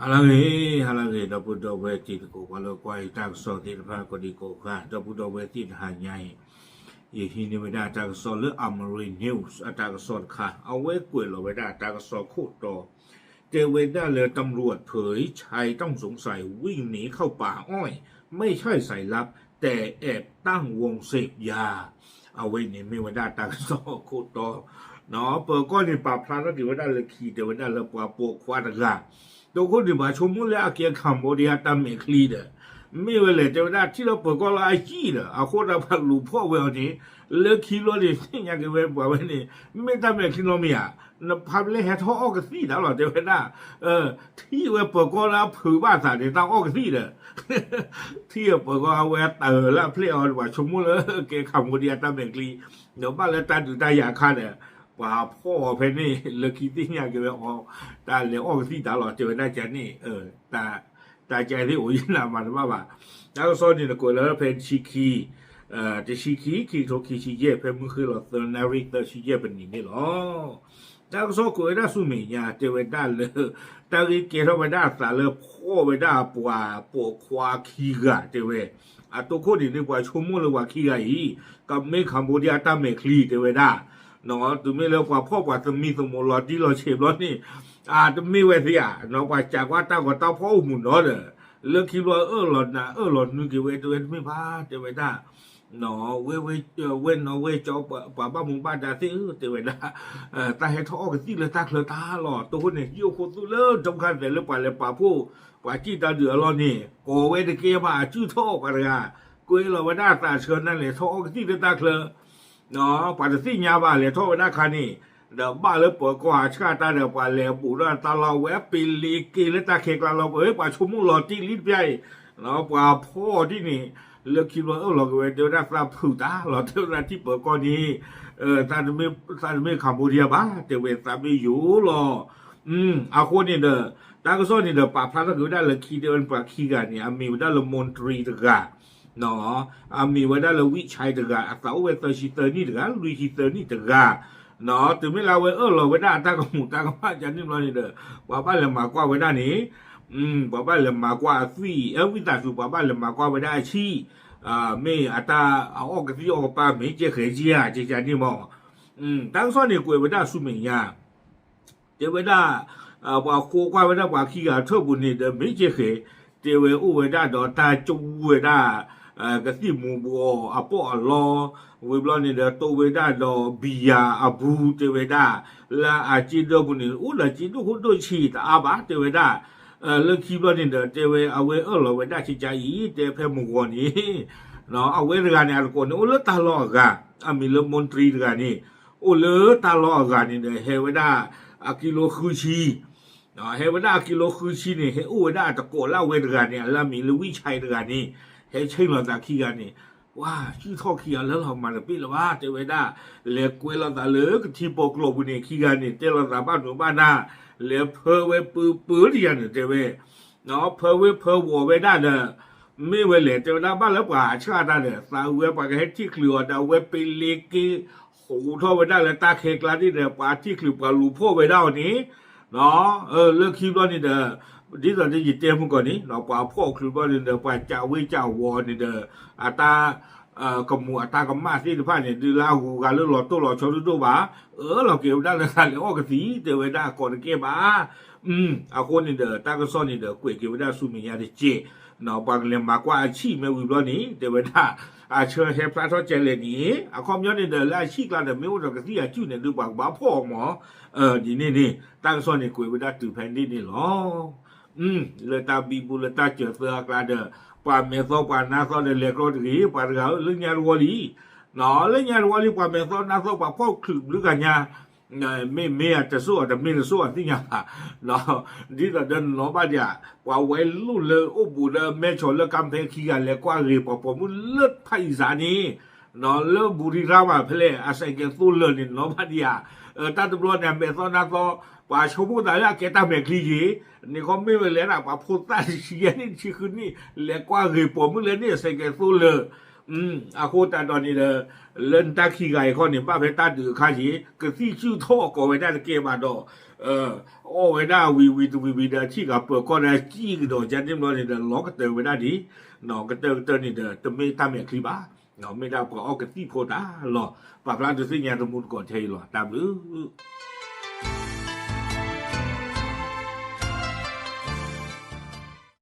halage da budo we ti ko kwalo kwai tak so ti pha ko di ko kha da budo we ti ha nyai ye hi ni we da tak so le amri news atak so khaเอาไว้กวยเราไว้ได้tak so โคตรเจเวด้าเลยตำรวจเผยชายต้องสงสัยวิ่งหนีเข้าป่าอ้อยไม่ใช่สายลับแต่แอบตั้งวงเสพยาเอาไว้นี่ไม่ว่าได้tak so โคตรเนาะเปิดก้อนนี่ปราบพลาดแล้วเดี๋ยวได้เลยขี่เดี๋ยวได้เลยปราบปวกควาดกะตัวคนที่มาชมมุ่งแล้วอาเกียคัมโบเดียตามเมคลีเด้อไม่เวลาเดี๋ยวได้ที่เราเปิดก้อนเราไอจีเด้อเอาคนเราพักหลุดพ่อเวลนี้เลิกขี่รถดิสิ่งอย่างเงี้ยบอกว่านี่ไม่ตามเมคลีโนมีอ่ะนับพับเลยให้ท้อออกกันสิแล้วหรอเดี๋ยวได้ที่เวลเปิดก้อนเราผือบ้านสาเดี๋ยวต้องออกกันสิเด้อที่เปิดก้อนเอาเวลแล้วเพลย์เอาว่าชมมุ่งแล้วเกี่ยคัมโบเดียตามเมคลีเดี๋ยวบ้านแล้วตาดูตาอยากฆ่าเนี่ยว่าพ่อเพนนี่เลิกคิดที่อย่างเงี้ยอ๋อตาเหลียวออกที่ตลอดเจอได้แจนี่ตาใจที่โอ้ยน่ามันว่าแล้วก็ซ้อนนี่นะกูแล้วเพนชิคีจะชิคีโทคิชิเย่เพนมือคือเราเตอร์นาริเตอร์ชิเย่เป็นนี่หรอแล้วก็ซ้อนกูได้สุเมียเจอได้เลยตาลีเกล้าไปได้สารเลยพ่อไปได้ปวควาคีกะเจอตัวคนที่เรียกว่าชมมุ่งเลยว่าคีกะอีกับเมฆคัมโบเดียตามเมฆลีเจอได้เนาะตัวไม่เร็วกว่าพ่อกว่าจะมีสมุนรอที่เราเชฟรถนี่จะมีไว้สิเนาะว่าจากว่าตั้งว่าตั้งพ่อหมุนเนาะเลือกคิดว่าหลอดนะหลอดนึกกี่เวตัวไม่พลาดเจอไปได้เนาะเว้นเนาะเจ้าป่าบ้ามุงบ้านดาซิเจอไปได้ตาให้ท้อกันที่เลยตาเคลตาหลอดตัวคนเนี่ยยิ่งคนตัวเลิศจำคัญแต่เรื่องป่าเลยป่าผู้ป่าจี้ตาเดือดร้อนนี่โกเวตเกียมาชื่อท้อกันเลยกูเราว่าได้ตาเชิญนั่นเลยท้อกันที่เลยตาเคลเนาะปัจจุบันยาบ้าเลยท้อหน้าคันนี่เดี๋ยวบ้าเลยปวดกว่าชาตาเดี๋ยวป่าเลยปู่ด้านตาเราแวบปีลีกีแล้วตาเคกเราป่าชมมุ่งหลอดที่ลิ้นใหญ่เนาะป่าพ่อที่นี่เลือกคิดว่าเราเดี๋ยวได้ทราบผู้ตาเราเท่านั้นที่เปิดก้อนนี้ท่านไม่คัมพูเดียบ้าเดี๋ยวสามีอยู่หรอเอาคนนี่เด้อตาก็ซ้อนนี่เด้อป่าพระก็คือได้เลยคีเดินป่าคีกันเนี่ยมีได้เลยมนตรีตะกะเนาะมีว่าได้เลยวิชัยตะกะอักษรเวทชิตนี่ตะกะลุยชิตนี่ตะกะเนาะถึงไม่เราเราไว้ได้ตาก็หมู่ตาก็ว่าจะนี่เรานี่เด้อว่าบ้านเรามากว่าไว้ได้นี่ว่าบ้านเรามากว่าวิตาสุว่าบ้านเรามากว่าไว้ได้ชี้ไม่อัตราเอาออกกันที่ออกไปไม่เจ๊เคยเจียเจ๊จะนี่มั้งตั้งซ้อนนี่กูไว้ได้สุเมียเจ๊ไว้ได้ว่าโคกว่าไว้ได้ว่าขี้กาเท่าบุญนี่เด้อไม่เจ๊เคยเจ๊ไว้อู้ไว้ได้ดอกตาจูไว้ได้ก็ที่มูบัวปอลอเวบลอนี่เด้อโตเวด้าดอบียาบูเจเวด้าละจีดอบุนี่ละจีดูคนโดชีตาบาเจเวด้าเลิกคีบลอนี่เด้อเจเวเอาไว้เราไว้ได้ชิจายีเจเพมงวนี่เนาะเอาไว้เรื่องนี้ก่อนเลตาลอกะมีเลมนตรีกันนี่เลตาลอกะนี่เด้อเฮเวด้ากิโลคือชีเนาะเฮเวด้ากิโลคือชีนี่เฮเวด้าตะโกนเล่าเวเรื่องนี้แล้วมีลวิชัยเรื่องนี้เฮ้ยใช่เราตาขี้กันนี่ว่าชื่อท่อขี้กันแล้วเรามาเลยพี่ละว่าเจไว้ได้เลี้ยกล้วยเราตาเลือกที่ปกโลบุนี่ขี้กันนี่เจเราตาบ้านหนูบ้านหน้าเลี้ยเพอไว้ปื้เรียนเจไว้เนาะเพอไว้เพอวัวไว้ได้เนอะไม่ไว้เหลือเจไว้ได้บ้านแล้วกว่าชาติได้เนอะสาวเว้ไปกันให้ที่คลัวดาวเว้ไปเลี้ยกี้หูท่อไว้ได้เลยตาเคกลาที่เนอะป่าที่คลัวกับลูพ่อไว้ได้นี้เนาะเลิกขี้ร้อนนี่เนอะที่ตอนที่ยิเตมก่อนนี้เราป่าพ่อคือว่าเนี่ยป่าเจ้าวิเจ้าวอเนี่ยอัตากมูอัตากมาที่ที่ผ่านเนี่ยดูลาหูกันเรื่องหลอดตัวหลอดชนตัวบ้าเราเกี่ยวได้เลยสั่นเลยอ้อกสีเดี๋ยวไว้ได้ก่อนเก็บบ้าเอาคนนี่ตาก็ซ้อนนี่กุยเกี่ยวได้สุมียาดิเจเนาะบางเรื่องมากกว่าอาชีพไม่วิบล้อนี้เดี๋ยวไว้ได้เชิญเฮพระทอเจเลนี้ความย้อนนี่แล้วอาชีพเราไม่ว่าจะที่อาชีพเนี่ยดูบางบ้าพ่อหมอนี่ตั้งซ้อนนี่กุยไว้ได้ตื่นแผ่นดินนี่หรอเลยตาบีบุเลยตาเจอเสือกลาเดอป่าเมซอป่านาซอเดเล็กโรดกีป่าเขาเรื่องยารวลีเนาะเรื่องยารวลีป่าเมซอนาซอป่าพ่อคลึกหรือกันยาไม่อาจจะสู้แต่ไม่สู้ที่ยาเนาะที่เราเดินเนาะบ้านยาว่าไว้ลุ่นเลยโอ้บุเดแม่ชนแล้วกำแพงขี้กันแล้วกว่าเรียบปอมุเลือดไผ่สานีเนาะเลือดบุรีรามาเพลอาศัยแกสู้เลือดนี่เนาะบ้านยาตาตำรวจเนี่ยเมซอนาซอป่าชมพูแต่ละแกตาเมฆลีนี่เขาไม่ไปเลยนะป่าพูดใต้เชียนี่ชื่อคืนนี่เลี้ยกว่าเรียบปอมุเลือดนี่ใส่แกสู้เลือด อาโคตาตอนนี้เล่นตาขี้ไก่ข้อนี่ป้าเพตาดือข้าจีก็ที่ชื่อท่อก็ไว้ได้เกมาดอโอ้ไว้ได้วีเดที่กับเปิดก็ได้จี้ก็ดอจันทิมรอนี่ล็อกก็เตอไว้ได้ดีเนาะก็เตอนี่ตะเมตาเมคลิบ้าเนาะไม่ได้ก็ออกก็ที่โพดาหรอป้าพลาดสิญญาตมุนก่อนใช่หรอตามหรือ